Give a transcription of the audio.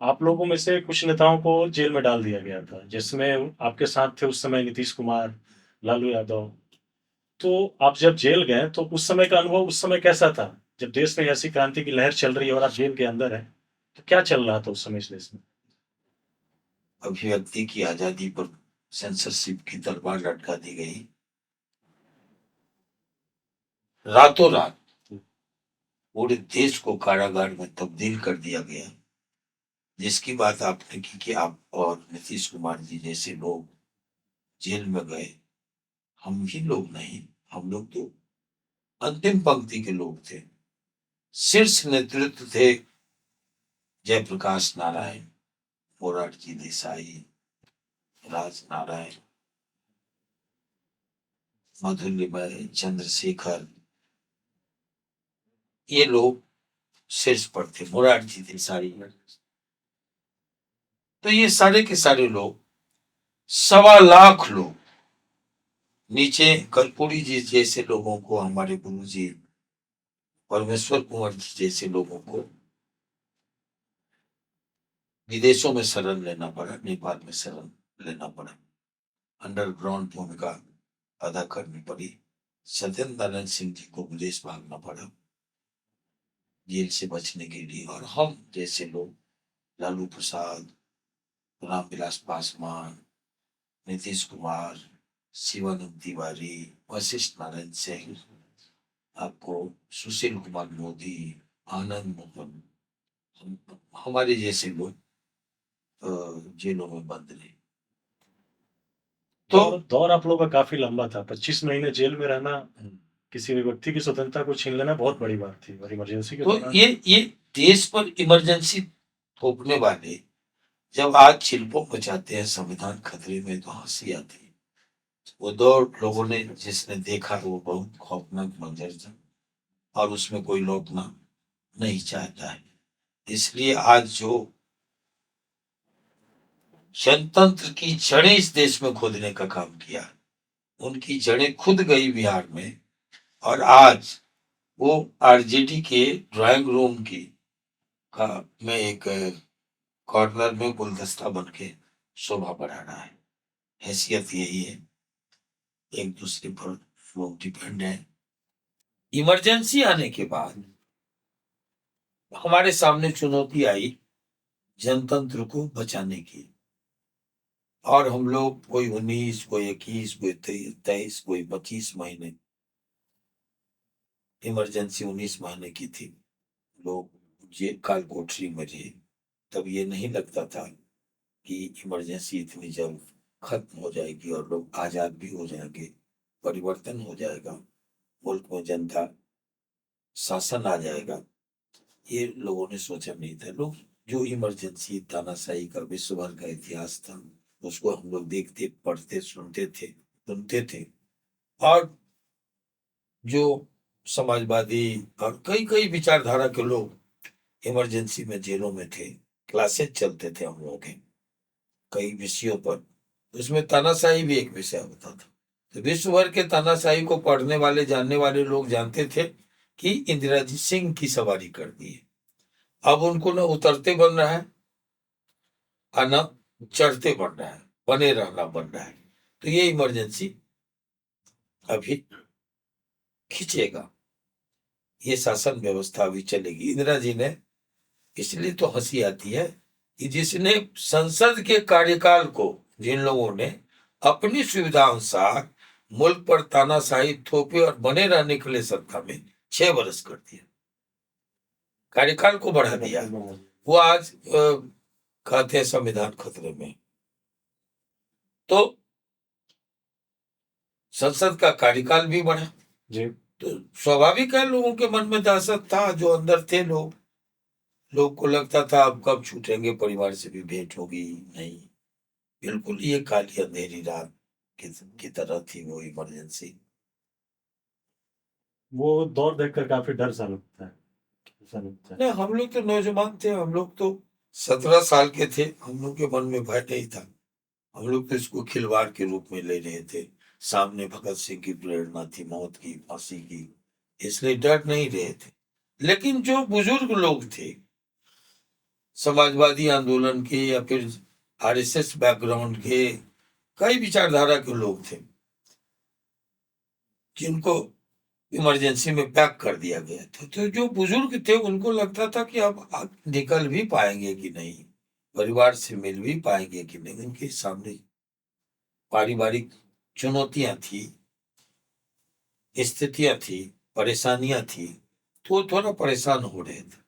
आप लोगों में से कुछ नेताओं को जेल में डाल दिया गया था, जिसमें आपके साथ थे उस समय नीतीश कुमार, लालू यादव। तो आप जब जेल गए तो उस समय का अनुभव उस समय कैसा था? जब देश में ऐसी क्रांति की लहर चल रही है और आप जेल के अंदर हैं, तो क्या चल रहा था उस समय इस देश में? अभिव्यक्ति की आजादी पर सेंसरशिप की तलवार लटका दी गई रातों रात। पूरे देश को कारागार में तब्दील कर दिया गया। जिसकी बात आपने की कि आप और नीतीश कुमार जी जैसे लोग जेल में गए, हम ही लोग नहीं, हम लोग तो अंतिम पंक्ति के लोग थे। शीर्ष नेतृत्व थे जयप्रकाश नारायण, मोरारजी देसाई, राज नारायण, मधुलिमय, चंद्रशेखर, ये लोग शीर्ष पर थे। मोरारजी देसाई, तो ये सारे के सारे लोग, 1.25 लाख लोग, नीचे कर्पूरी जी जैसे लोगों को, हमारे गुरु जी परमेश्वर कुंवर जी जैसे लोगों को विदेशों में शरण लेना पड़ा, नेपाल में शरण लेना पड़ा, अंडरग्राउंड भूमिका अदा करनी पड़ी। सत्येंद्र नारायण सिंह जी को विदेश भागना पड़ा जेल से बचने के लिए। और हम जैसे लोग, लालू प्रसाद, रामविलास पासवान, नीतीश कुमार, शिवानंद तिवारी, वशिष्ठ नारायण सिंह, आपको सुशील कुमार मोदी, आनंद मोहन, हमारे जैसे लोग जेलों में बंद रहे। तो दौर दौर आप लोगों का काफ़ी लंबा था। 25 महीने जेल में रहना, किसी भी व्यक्ति की स्वतंत्रता को छीन लेना बहुत बड़ी बात थी, और इमरजेंसी के तो दौरान। ये देश पर इमरजेंसी थोपने वाले जब आज चिल्पों मचाते हैं, संविधान खतरे में, तो हंसी आती है। वो दौर लोगों ने जिसने देखा वो बहुत खौफनाक मंजर था, और उसमें कोई लौटना नहीं चाहता है। इसलिए आज जो जनतंत्र की जड़ें इस देश में खोदने का काम किया, उनकी जड़ें खुद गई बिहार में। और आज वो आरजेडी के ड्राइंग रूम की का में एक कॉर्नर में गुलदस्ता बन के शोभा बढ़ा रहा है। हैसियत यही है, एक दूसरे पर लोग डिपेंड है। इमरजेंसी आने के बाद हमारे सामने चुनौती आई जनतंत्र को बचाने की। और हम लोग कोई 19, कोई 21, कोई 23, कोई 25 महीने, इमरजेंसी 19 महीने की थी, लोग जेल काल कोठरी में रहे। तब ये नहीं लगता था कि इमरजेंसी इतनी जल्द खत्म हो जाएगी और लोग आजाद भी हो जाएंगे, परिवर्तन हो जाएगा, मुल्क में जनता शासन आ जाएगा। ये लोगों ने सोचा नहीं था। लोग जो इमरजेंसी, तानाशाही का विश्व भर का इतिहास था, उसको हम लोग देखते, पढ़ते, सुनते थे। और जो समाजवादी और कई कई विचारधारा के लोग इमरजेंसी में जेलों में थे, क्लासेस चलते थे हम लोगों के कई विषयों पर, उसमें तानाशाही भी एक विषय होता था। तो विश्व भर के तानाशाही को पढ़ने वाले, जानने वाले लोग जानते थे कि इंदिरा जी सिंह की सवारी कर दी है। अब उनको न उतरते बन रहा है और न चढ़ते बन रहा है, बने रहना बन रहा है। तो ये इमरजेंसी अभी खींचेगा, ये शासन व्यवस्था अभी चलेगी। इंदिरा जी ने, इसलिए तो हंसी आती है कि जिसने संसद के कार्यकाल को, जिन लोगों ने अपनी सुविधा अनुसार मुल्क पर तानाशाही थोपे और बने रहने के लिए सत्ता में 6 वर्ष कर दिया, कार्यकाल को बढ़ा दिया, वो आज कहते हैं संविधान खतरे में। तो संसद का कार्यकाल भी बढ़ा, जी। तो स्वाभाविक है लोगों के मन में दहशत था। जो अंदर थे लोग को लगता था अब कब छूटेंगे, परिवार से भी भेंट होगी नहीं। बिल्कुल ये काली अंधेरी रात की तरह थी वो इमरजेंसी। वो दौर देखकर काफ़ी डर सा लगता है, ऐसा लगता है। नहीं, हम लोग तो नौजवान थे, हम लोग तो 17 साल के थे, हम लोग के मन में भय नहीं था। हम लोग तो इसको खिलवाड़ के रूप में ले रहे थे। सामने भगत सिंह की प्रेरणा थी, मौत की, फांसी की, इसलिए डर नहीं रहे थे। लेकिन जो बुजुर्ग लोग थे, समाजवादी आंदोलन के या फिर आरएसएस बैकग्राउंड के कई विचारधारा के लोग थे जिनको इमरजेंसी में पैक कर दिया गया था। तो जो बुजुर्ग थे उनको लगता था कि अब आप निकल भी पाएंगे कि नहीं, परिवार से मिल भी पाएंगे कि नहीं। उनके सामने पारिवारिक चुनौतियां थी, स्थितियां थी, परेशानियां थी, तो वो थोड़ा परेशान हो रहे थे।